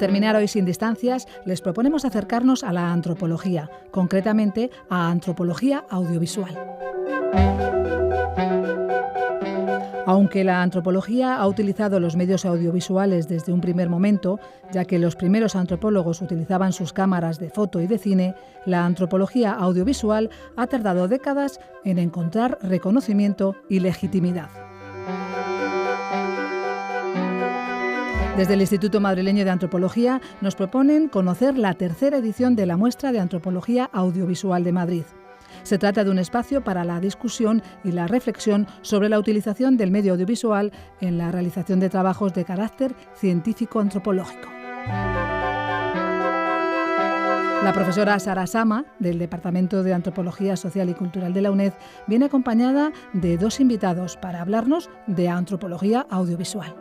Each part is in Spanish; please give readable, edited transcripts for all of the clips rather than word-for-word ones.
terminar hoy sin distancias, les proponemos acercarnos a la antropología, concretamente a antropología audiovisual. Aunque la antropología ha utilizado los medios audiovisuales desde un primer momento, ya que los primeros antropólogos utilizaban sus cámaras de foto y de cine, la antropología audiovisual ha tardado décadas en encontrar reconocimiento y legitimidad. Desde el Instituto Madrileño de Antropología nos proponen conocer la tercera edición de la Muestra de Antropología Audiovisual de Madrid. Se trata de un espacio para la discusión y la reflexión sobre la utilización del medio audiovisual en la realización de trabajos de carácter científico-antropológico. La profesora Sara Sama, del Departamento de Antropología Social y Cultural de la UNED, viene acompañada de dos invitados para hablarnos de antropología audiovisual.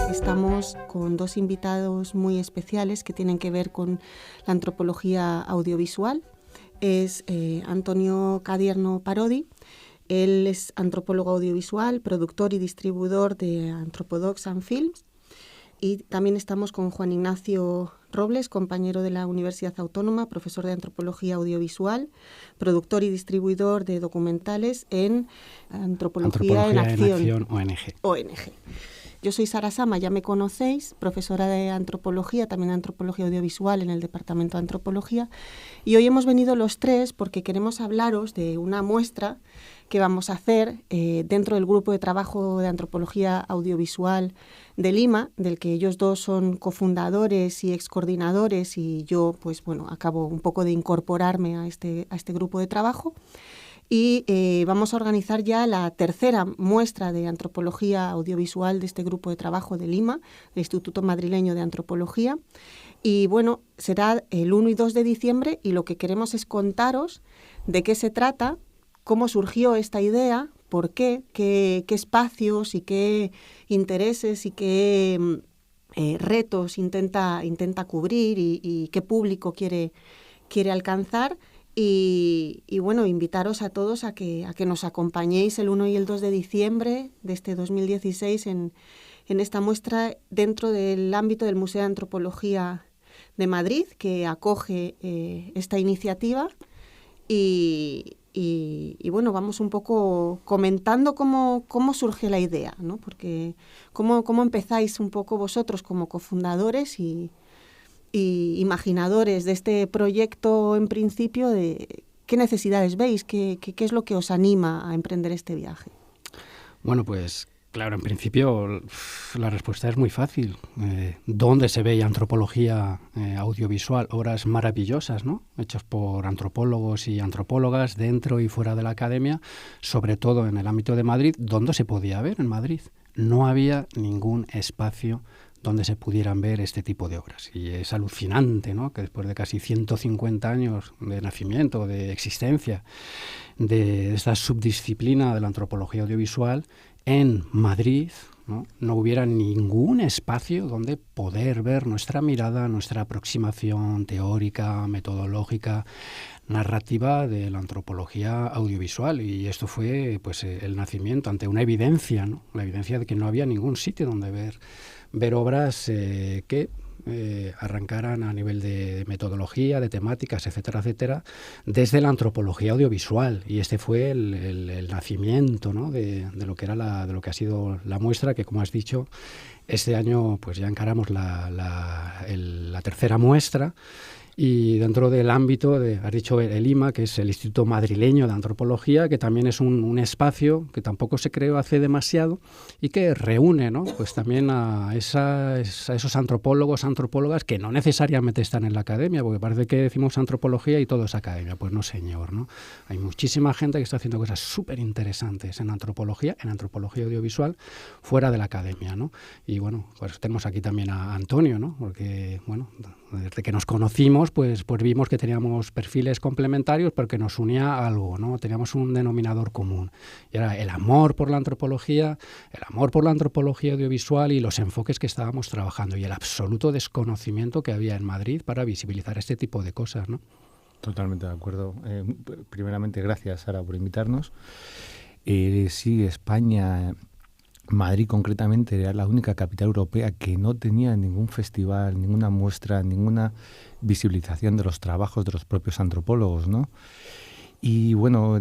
Estamos con dos invitados muy especiales que tienen que ver con la antropología audiovisual. Es Antonio Cadierno Parodi. Él es antropólogo audiovisual, productor y distribuidor de Anthropodocs and Films. Y también estamos con Juan Ignacio Robles, compañero de la Universidad Autónoma, profesor de antropología audiovisual, productor y distribuidor de documentales en Antropología en Acción ONG. Yo soy Sara Sama, ya me conocéis, profesora de antropología, también de antropología audiovisual en el Departamento de Antropología. Y hoy hemos venido los tres porque queremos hablaros de una muestra que vamos a hacer dentro del grupo de trabajo de antropología audiovisual de Lima, del que ellos dos son cofundadores y excoordinadores, y yo, pues bueno, acabo un poco de incorporarme a este grupo de trabajo. Y vamos a organizar ya la tercera muestra de antropología audiovisual de este grupo de trabajo de Lima, el Instituto Madrileño de Antropología. Y bueno, será el 1 y 2 de diciembre y lo que queremos es contaros de qué se trata, cómo surgió esta idea, por qué espacios y qué intereses y qué retos intenta cubrir y qué público quiere alcanzar. Y bueno, invitaros a todos a que nos acompañéis el 1 y el 2 de diciembre de este 2016 en esta muestra dentro del ámbito del Museo de Antropología de Madrid, que acoge esta iniciativa. Y bueno, vamos un poco comentando cómo surge la idea, ¿no? Porque cómo empezáis un poco vosotros como cofundadores y imaginadores de este proyecto en principio, de qué necesidades veis, qué es lo que os anima a emprender este viaje. Bueno, pues claro, en principio la respuesta es muy fácil. ¿Dónde se ve antropología audiovisual? Obras maravillosas, ¿no? Hechas por antropólogos y antropólogas dentro y fuera de la academia, sobre todo en el ámbito de Madrid. ¿Dónde se podía ver en Madrid? No había ningún espacio donde se pudieran ver este tipo de obras. Y es alucinante, ¿no?, que después de casi 150 años de nacimiento, de existencia, de esta subdisciplina de la antropología audiovisual, en Madrid no hubiera ningún espacio donde poder ver nuestra mirada, nuestra aproximación teórica, metodológica, narrativa de la antropología audiovisual. Y esto fue pues el nacimiento ante una evidencia, ¿no?, la evidencia de que no había ningún sitio donde ver obras que arrancaran a nivel de metodología, de temáticas, etcétera, etcétera, desde la antropología audiovisual. Y este fue el nacimiento, ¿no?, de lo que era de lo que ha sido la muestra, que, como has dicho, este año pues ya encaramos la tercera muestra. Y dentro del ámbito, has dicho el IMA, que es el Instituto Madrileño de Antropología, que también es un espacio que tampoco se creó hace demasiado y que reúne, ¿no?, pues también a esos antropólogos, antropólogas que no necesariamente están en la academia, porque parece que decimos antropología y todo es academia. Pues no, señor, ¿no? Hay muchísima gente que está haciendo cosas súper interesantes en antropología audiovisual, fuera de la academia, ¿no? Y bueno, pues tenemos aquí también a Antonio, ¿no?, porque, bueno, desde que nos conocimos, pues vimos que teníamos perfiles complementarios, pero que nos unía algo, ¿no? Teníamos un denominador común. Y era el amor por la antropología audiovisual y los enfoques que estábamos trabajando y el absoluto desconocimiento que había en Madrid para visibilizar este tipo de cosas, ¿no? Totalmente de acuerdo. Primeramente, gracias, Sara, por invitarnos. Sí, España Madrid concretamente era la única capital europea que no tenía ningún festival, ninguna muestra, ninguna visibilización de los trabajos de los propios antropólogos, ¿no? Y bueno,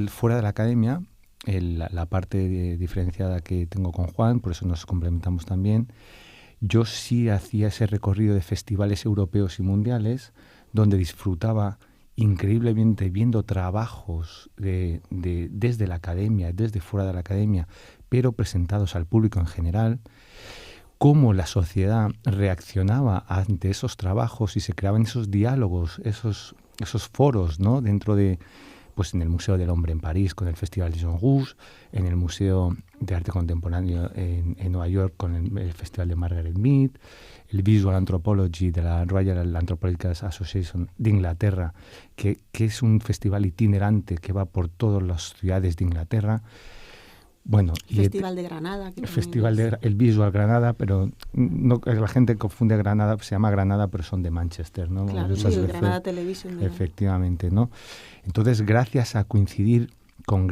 fuera de la academia, la parte diferenciada que tengo con Juan, por eso nos complementamos también, yo sí hacía ese recorrido de festivales europeos y mundiales donde disfrutaba increíblemente viendo trabajos desde la academia, desde fuera de la academia, pero presentados al público en general, cómo la sociedad reaccionaba ante esos trabajos y se creaban esos diálogos, esos foros, ¿no? Dentro de, pues en el Museo del Hombre en París con el Festival de Jean Rouge, en el Museo de Arte Contemporáneo en Nueva York con el Festival de Margaret Mead, el Visual Anthropology de la Royal Anthropological Association de Inglaterra, que es un festival itinerante que va por todas las ciudades de Inglaterra. Bueno, el Festival de Granada. El Visual Granada, pero no, la gente confunde Granada, se llama Granada, pero son de Manchester, ¿no? Claro, sí, el Granada Television. Efectivamente, ¿no? Entonces, gracias a coincidir con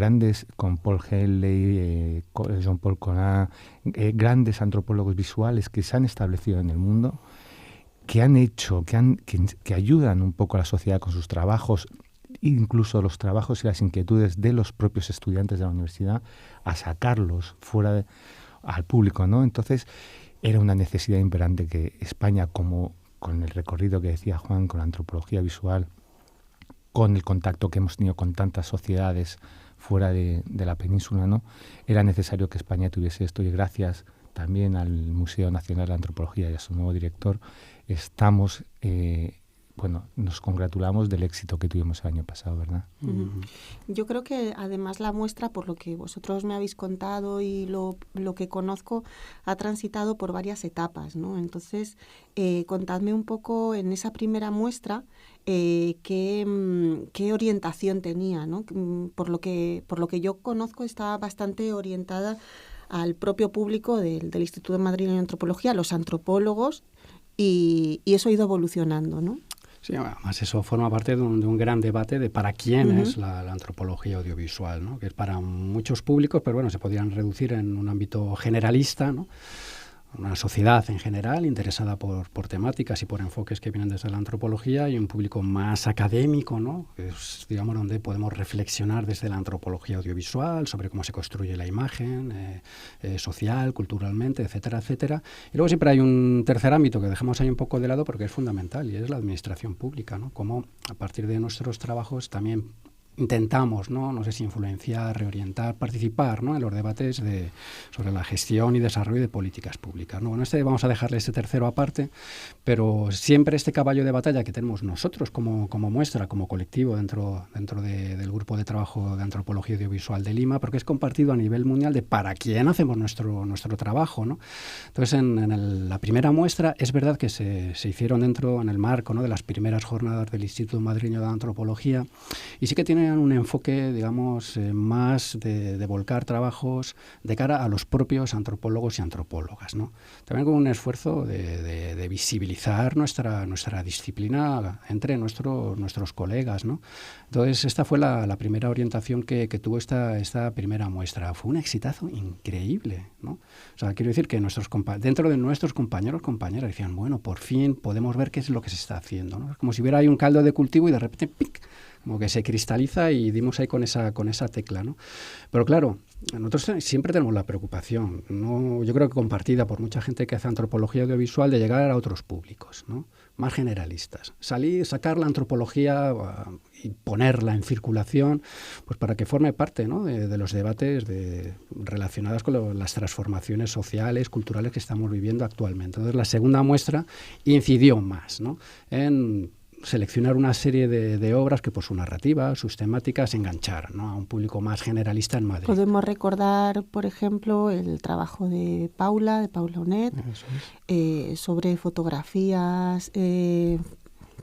Paul Henley, Jean-Paul Conat, grandes antropólogos visuales que se han establecido en el mundo, que han hecho, que ayudan un poco a la sociedad con sus trabajos, incluso los trabajos y las inquietudes de los propios estudiantes de la universidad, a sacarlos fuera al público, ¿no? Entonces, era una necesidad imperante que España, como con el recorrido que decía Juan, con la antropología visual, con el contacto que hemos tenido con tantas sociedades fuera de la península, ¿no? Era necesario que España tuviese esto, y gracias también al Museo Nacional de Antropología y a su nuevo director, estamos... nos congratulamos del éxito que tuvimos el año pasado, ¿verdad? Yo creo que además la muestra, por lo que vosotros me habéis contado y lo que conozco, ha transitado por varias etapas, ¿no? Entonces, contadme un poco en esa primera muestra qué orientación tenía, ¿no? Por lo que yo conozco, está bastante orientada al propio público del Instituto Madrileño de Antropología, los antropólogos, y eso ha ido evolucionando, ¿no? Sí, además eso forma parte de un gran debate de para quién es la antropología audiovisual, ¿no? Que es para muchos públicos, pero bueno, se podrían reducir en un ámbito generalista, ¿no? Una sociedad en general interesada por temáticas y por enfoques que vienen desde la antropología, y un público más académico, ¿no? Que es, digamos, donde podemos reflexionar desde la antropología audiovisual sobre cómo se construye la imagen social, culturalmente, etcétera, etcétera. Y luego siempre hay un tercer ámbito que dejamos ahí un poco de lado porque es fundamental, y es la administración pública, ¿no? Cómo a partir de nuestros trabajos también intentamos, no sé si influenciar, reorientar, participar, ¿no? En los debates sobre la gestión y desarrollo de políticas públicas, ¿no? Bueno, vamos a dejarle este tercero aparte, pero siempre este caballo de batalla que tenemos nosotros como muestra, como colectivo dentro del grupo de trabajo de antropología audiovisual de Lima, porque es compartido a nivel mundial de para quién hacemos nuestro trabajo, ¿no? Entonces, en la primera muestra es verdad que se hicieron en el marco, ¿no? De las primeras jornadas del Instituto Madrileño de Antropología, y sí que tiene un enfoque, digamos, más de volcar trabajos de cara a los propios antropólogos y antropólogas, ¿no? También con un esfuerzo de visibilizar nuestra disciplina entre nuestros colegas, ¿no? Entonces, esta fue la primera orientación que tuvo esta primera muestra. Fue un exitazo increíble, ¿no? O sea, quiero decir que dentro de nuestros compañeras decían, bueno, por fin podemos ver qué es lo que se está haciendo, ¿no? Como si hubiera ahí un caldo de cultivo y de repente ¡pic!, como que se cristaliza, y dimos ahí con esa tecla, ¿no? Pero claro, nosotros siempre tenemos la preocupación, ¿no? Yo creo que compartida por mucha gente que hace antropología audiovisual, de llegar a otros públicos, ¿no? Más generalistas. Sacar la antropología y ponerla en circulación, pues para que forme parte, ¿no? de los debates relacionados con las transformaciones sociales, culturales que estamos viviendo actualmente. Entonces, la segunda muestra incidió más, ¿no? En seleccionar una serie de obras que por su narrativa, sus temáticas, engancharan, ¿no? A un público más generalista en Madrid. Podemos recordar, por ejemplo, el trabajo de Paula Onet, sobre fotografías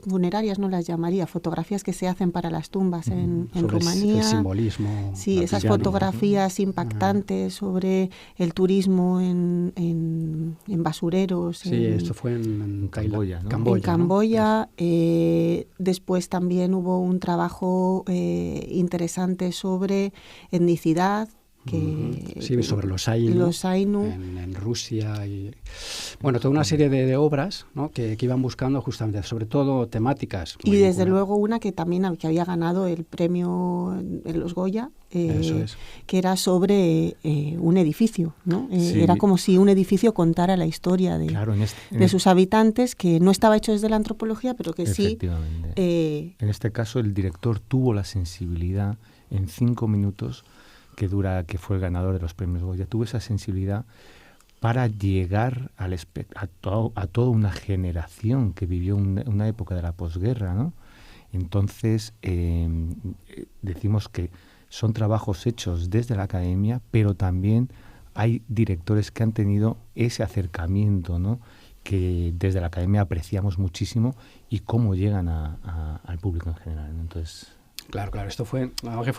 funerarias, no las llamaría, fotografías que se hacen para las tumbas en Rumanía. El simbolismo. Sí, esas fotografías impactantes sobre el turismo en basureros. Sí, esto fue en Camboya, ¿no? En Camboya. ¿no? Después también hubo un trabajo interesante sobre etnicidad, Sí, sobre los Ainu, en Rusia. Y bueno, toda una serie de obras, ¿no? que iban buscando justamente, sobre todo temáticas. Y desde luego una que también que había ganado el premio en los Goya, que era sobre un edificio, ¿no? Era como si un edificio contara la historia de sus habitantes, que no estaba hecho desde la antropología, pero que sí. En este caso, el director tuvo la sensibilidad en 5 minutos que fue el ganador de los premios Goya, tuvo esa sensibilidad para llegar a toda una generación que vivió una época de la posguerra, ¿no? Entonces, decimos que son trabajos hechos desde la academia, pero también hay directores que han tenido ese acercamiento, ¿no? Que desde la academia apreciamos muchísimo y cómo llegan al público en general, ¿no? Entonces... Claro, esto fue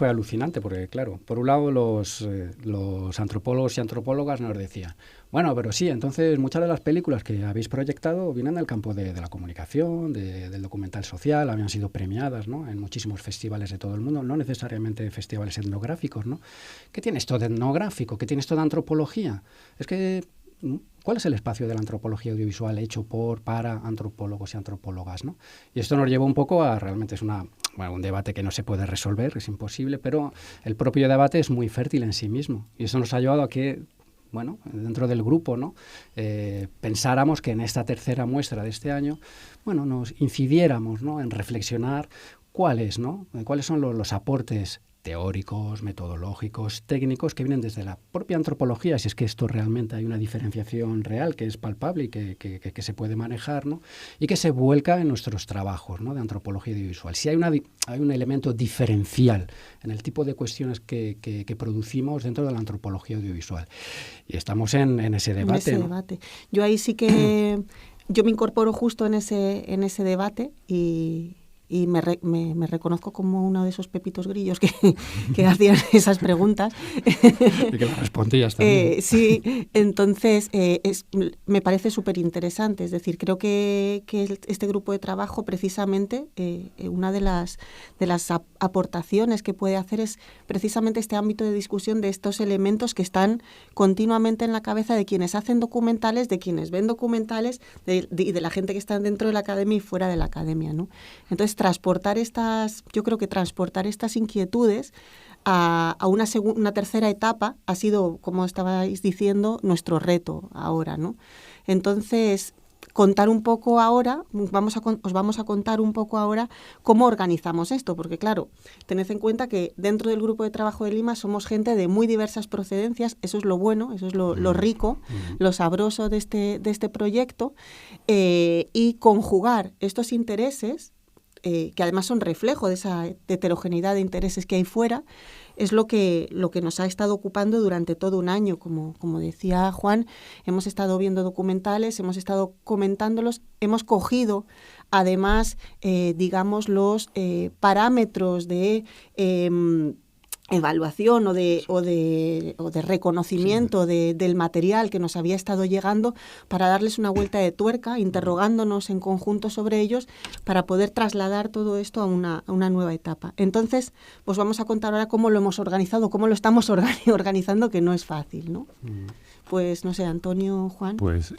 alucinante porque, claro, por un lado los antropólogos y antropólogas nos decían, bueno, pero sí, entonces muchas de las películas que habéis proyectado vienen del campo de la comunicación, del documental social, habían sido premiadas, ¿no? En muchísimos festivales de todo el mundo, no necesariamente festivales etnográficos, ¿no? ¿Qué tiene esto de etnográfico? ¿Qué tiene esto de antropología? Es que... ¿Cuál es el espacio de la antropología audiovisual hecho para antropólogos y antropólogas, ¿no? Y esto nos lleva un poco a, realmente es un debate que no se puede resolver, es imposible, pero el propio debate es muy fértil en sí mismo. Y eso nos ha llevado a que, bueno, dentro del grupo, ¿no? Pensáramos que en esta tercera muestra de este año, bueno, nos incidiéramos, ¿no? En reflexionar cuáles son los aportes teóricos, metodológicos, técnicos que vienen desde la propia antropología, si es que esto realmente hay una diferenciación real que es palpable y que se puede manejar, ¿no? Y que se vuelca en nuestros trabajos, ¿no? De antropología audiovisual. Si hay un elemento diferencial en el tipo de cuestiones que producimos dentro de la antropología audiovisual. Y estamos en ese debate. Debate. Yo ahí sí que yo me incorporo justo en ese debate y me reconozco como uno de esos pepitos grillos que hacían esas preguntas. Y que las respondías también. Sí, entonces me parece súper interesante. Es decir, creo que este grupo de trabajo precisamente, una de las aportaciones que puede hacer es precisamente este ámbito de discusión de estos elementos que están continuamente en la cabeza de quienes hacen documentales, de quienes ven documentales y de la gente que está dentro de la academia y fuera de la academia, ¿no? Entonces, transportar estas inquietudes a una tercera etapa ha sido, como estabais diciendo, nuestro reto ahora, ¿no? Entonces, contar un poco ahora, os vamos a contar un poco ahora cómo organizamos esto, porque claro, tened en cuenta que dentro del grupo de trabajo de Lima somos gente de muy diversas procedencias, eso es lo bueno, eso es lo rico, lo sabroso de este proyecto, y conjugar estos intereses, que además son reflejo de esa heterogeneidad de intereses que hay fuera, es lo que nos ha estado ocupando durante todo un año. Como decía Juan, hemos estado viendo documentales, hemos estado comentándolos, hemos cogido además, digamos, los parámetros de evaluación o de reconocimiento del material que nos había estado llegando para darles una vuelta de tuerca, interrogándonos en conjunto sobre ellos para poder trasladar todo esto a una nueva etapa. Entonces, pues vamos a contar ahora cómo lo hemos organizado, cómo lo estamos organizando, que no es fácil, ¿no? Pues, no sé, Antonio, Juan. Pues,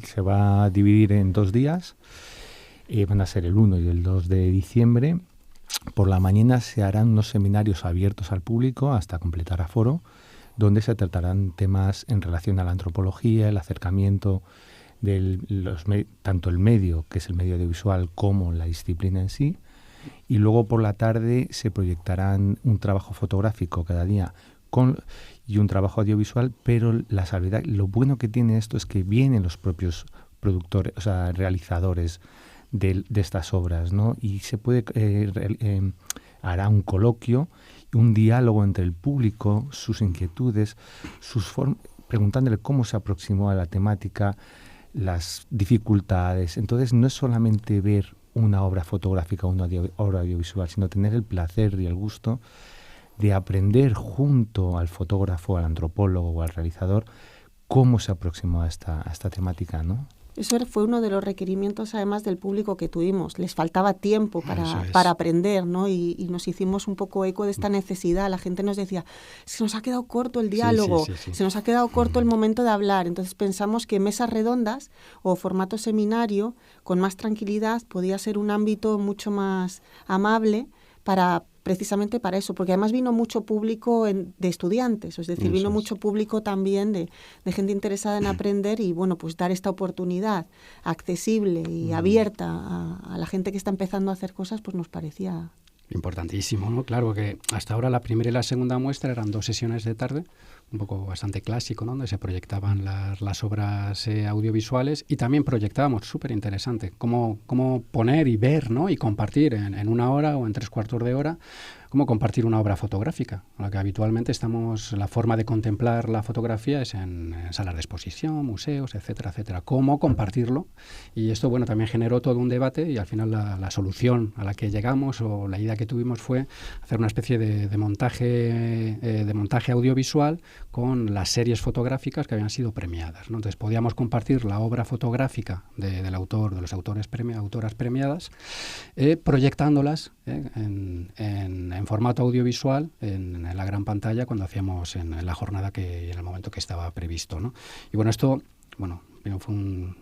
se va a dividir en 2 días. Van a ser el 1 y el 2 de diciembre. Por la mañana se harán unos seminarios abiertos al público hasta completar aforo, donde se tratarán temas en relación a la antropología, el acercamiento tanto el medio, que es el medio audiovisual, como la disciplina en sí. Y luego por la tarde se proyectarán un trabajo fotográfico cada día y un trabajo audiovisual, pero la salvedad, lo bueno que tiene esto es que vienen los propios productores, o sea, realizadores de estas obras, ¿no? Y se puede hará un coloquio, un diálogo entre el público, sus inquietudes, preguntándole cómo se aproximó a la temática, las dificultades. Entonces no es solamente ver una obra fotográfica o una obra audiovisual, sino tener el placer y el gusto de aprender junto al fotógrafo, al antropólogo o al realizador cómo se aproximó a esta temática, ¿no? Eso fue uno de los requerimientos, además, del público que tuvimos. Les faltaba tiempo para aprender, ¿no? Y nos hicimos un poco eco de esta necesidad. La gente nos decía, se nos ha quedado corto el diálogo, se nos ha quedado corto el momento de hablar. Entonces pensamos que mesas redondas o formato seminario, con más tranquilidad, podía ser un ámbito mucho más amable precisamente para eso, porque además vino mucho público de estudiantes, es decir, vino mucho público también de gente interesada en aprender y, bueno, pues dar esta oportunidad accesible y abierta a la gente que está empezando a hacer cosas, pues nos parecía... Importantísimo, ¿no? Claro que hasta ahora la primera y la segunda muestra eran 2 sesiones de tarde, un poco bastante clásico, ¿no? Donde se proyectaban las obras audiovisuales y también proyectábamos, súper interesante, cómo poner y ver, ¿no? Y compartir en 1 hora o en 3/4 de hora, cómo compartir una obra fotográfica. La que habitualmente la forma de contemplar la fotografía es en salas de exposición, museos, etcétera, etcétera. Cómo compartirlo. Y esto, bueno, también generó todo un debate y al final la solución a la que llegamos o la idea que tuvimos fue hacer una especie de montaje audiovisual con las series fotográficas que habían sido premiadas, ¿no? Entonces podíamos compartir la obra fotográfica del autor, de los autoras premiadas, proyectándolas en formato audiovisual en la gran pantalla cuando hacíamos en la jornada en el momento que estaba previsto, ¿no? Y bueno, esto,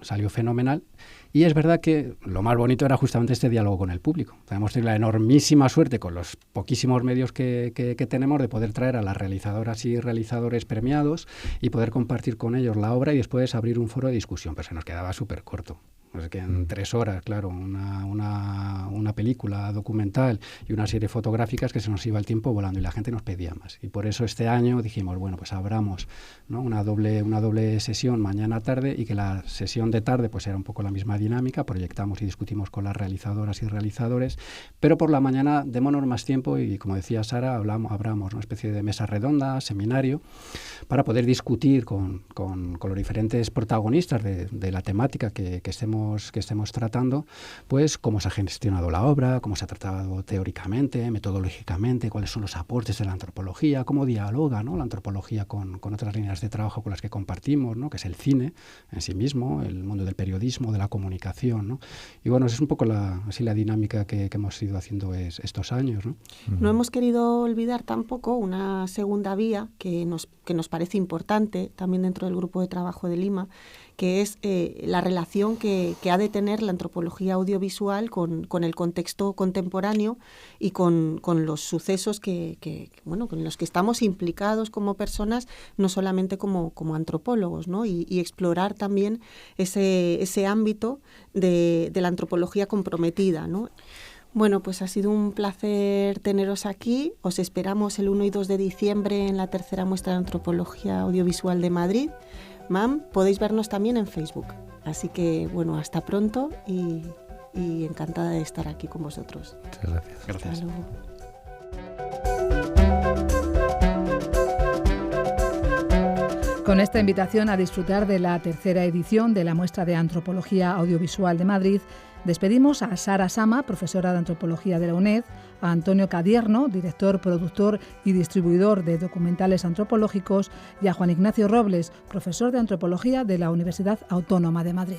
salió fenomenal. Y es verdad que lo más bonito era justamente este diálogo con el público. Hemos tenido la enormísima suerte, con los poquísimos medios que tenemos, de poder traer a las realizadoras y realizadores premiados y poder compartir con ellos la obra y después abrir un foro de discusión, pero se nos quedaba súper corto. Es que en 3 horas, claro, una película documental y una serie fotográfica, es que se nos iba el tiempo volando y la gente nos pedía más. Y por eso este año dijimos, bueno, pues abramos, ¿no? una doble sesión mañana-tarde y que la sesión de tarde pues era un poco la misma dinámica, proyectamos y discutimos con las realizadoras y realizadores, pero por la mañana démonos más tiempo y, como decía Sara, abramos una especie de mesa redonda, seminario, para poder discutir con los diferentes protagonistas de la temática que estemos tratando, pues cómo se ha gestionado la obra, cómo se ha tratado teóricamente, metodológicamente, cuáles son los aportes de la antropología, cómo dialoga, ¿no? La antropología con otras líneas de trabajo con las que compartimos, ¿no? Que es el cine en sí mismo, el mundo del periodismo, de la comunicación, ¿no? Y bueno, es un poco así la dinámica que hemos ido haciendo estos años, ¿no? No hemos querido olvidar tampoco una segunda vía que nos parece importante también dentro del grupo de trabajo de Lima, que es la relación que ha de tener la antropología audiovisual con el contexto contemporáneo y con los sucesos con los que estamos implicados como personas, no solamente como antropólogos, ¿no? Y explorar también ese ámbito de la antropología comprometida, ¿no? Bueno, pues ha sido un placer teneros aquí. Os esperamos el 1 y 2 de diciembre en la 3ª muestra de antropología audiovisual de Madrid. MAM, podéis vernos también en Facebook. Así que, bueno, hasta pronto y encantada de estar aquí con vosotros. Muchas gracias. Gracias. Hasta luego. Con esta invitación a disfrutar de la 3ª edición de la Muestra de Antropología Audiovisual de Madrid, despedimos a Sara Sama, profesora de Antropología de la UNED, a Antonio Cadierno, director, productor y distribuidor de documentales antropológicos, y a Juan Ignacio Robles, profesor de Antropología de la Universidad Autónoma de Madrid.